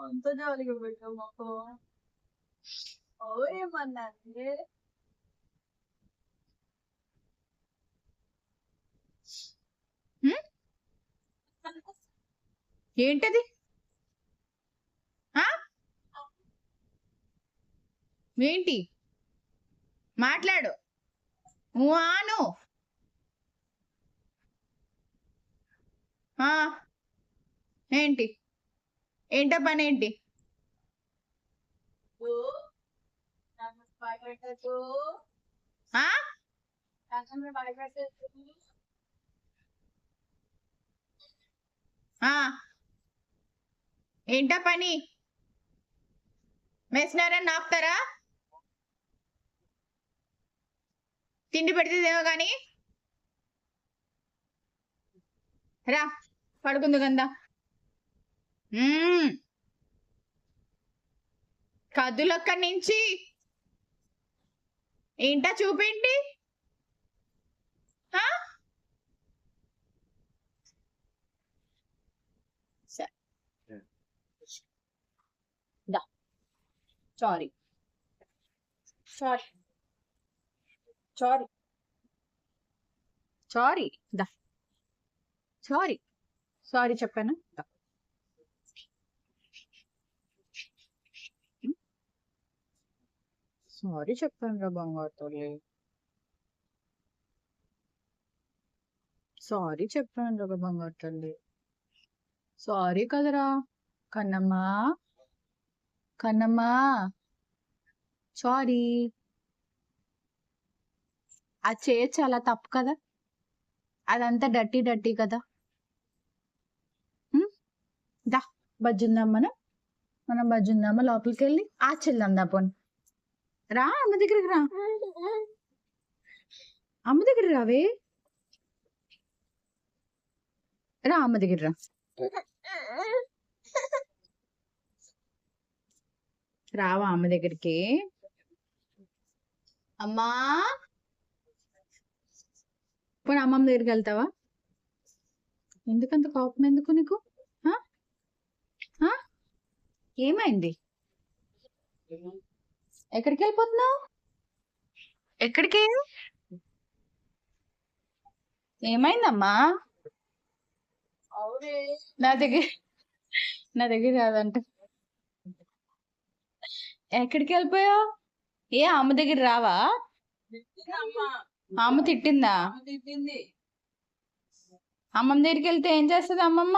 అంత జాలిగా పెట్టావు మాకు. ఏమన్నది? ఏంటది? ఏంటి మాట్లాడు. ఆను ఏంటి? ఏంటో పని ఏంటి? ఏంటో పని? మెస్నారని నాపుతారా? తిండి పెడితేదేమో కానీ రా పడుకుంది గందా. కదులక్కడి నుంచి. ఏంటా చూపేంటి? సారీ సారీ సారీ సారీ దా సారీ సారీ చెప్పాను. సారీ చెప్పాను రా బంగారు తల్లి. సారీ చెప్పాను రా బంగారు తల్లి. సారీ కదరా కన్నమ్మా. కన్నమ్మా సారీ. అది చేయొచ్చు, అలా తప్పు కదా. అదంతా డర్టీ డర్టీ కదా. దా బజ్జుందాం మనం బజ్జుందామా? లోపలికి వెళ్ళి ఆచెల్దాం దా. పోని రా అమ్మ దగ్గరికి రా. అమ్మ దగ్గర రావే. రా అమ్మ దగ్గర రా. రావా అమ్మ దగ్గరికి? అమ్మా పోనీ అమ్మమ్మ దగ్గరికి వెళ్తావా? ఎందుకంత కోపం ఎందుకు నీకు? ఏమైంది? ఎక్కడికి వెళ్ళిపోతున్నావు? ఎక్కడికి? ఏమైందమ్మా? నా దగ్గర రాదంట. ఎక్కడికి వెళ్ళిపోయావు? అమ్మ దగ్గర రావా? అమ్మ తిట్టిందా? అమ్మమ్మ దగ్గరికి వెళ్తే ఏం చేస్తుంది అమ్మమ్మ?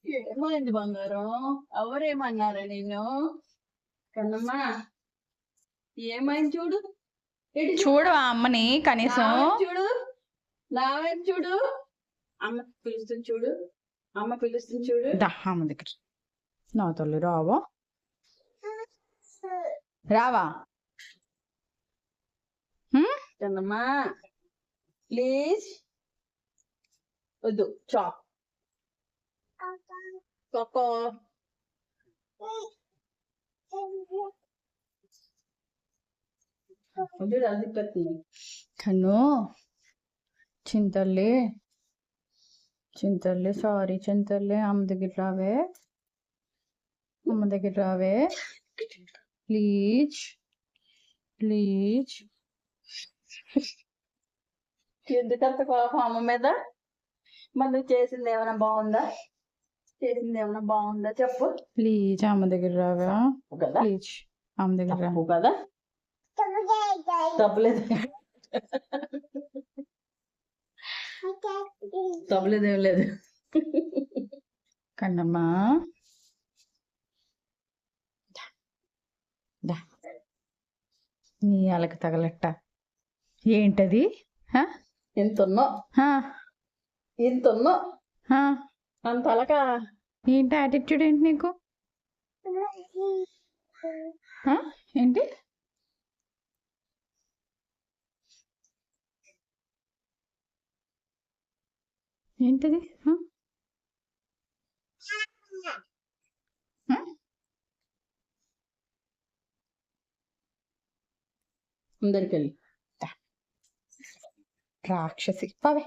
ఏమైంది బంగారం? ఎవరేమన్నారా నిన్ను? కన్నమ్మా ఏమైంది చూడు. చూడు ఆ అమ్మని కనీసం. చూడు నావేం చూడు. అమ్మ పిలుస్తుంది చూడు. అమ్మ పిలుస్తుంది చూడు. అమ్మ దగ్గర నా తల్లి రావా? రావా? కన్నమ్మా ప్లీజ్ వద్దు. చాప్ కోకో కన్ను చింతల్లి చింతల్లి సారీ చింతల్లి. అమ్మ దగ్గర రావే. అమ్మ దగ్గర రావే ప్లీజ్ ప్లీజ్. ఎందుకంత కోపం అమ్మ మీద? మళ్ళీ చేసింది ఏమైనా బాగుందా? చెప్పు. ప్లీజ్ అమ్మ దగ్గర రావా? ప్లీజ్ అమ్మ దగ్గర రా. కదా తప్పులేదు. తప్పులేదేం లేదు. కన్నమ్మా నీ అలక తగలట్ట. ఏంటది? ఎంతున్నో అంత అలక. ఏంటి యాటిట్యూడ్? ఏంటి నీకు? ఏంటి? ఏంటిది? అందరికెళ్ళి రాక్షసి పవే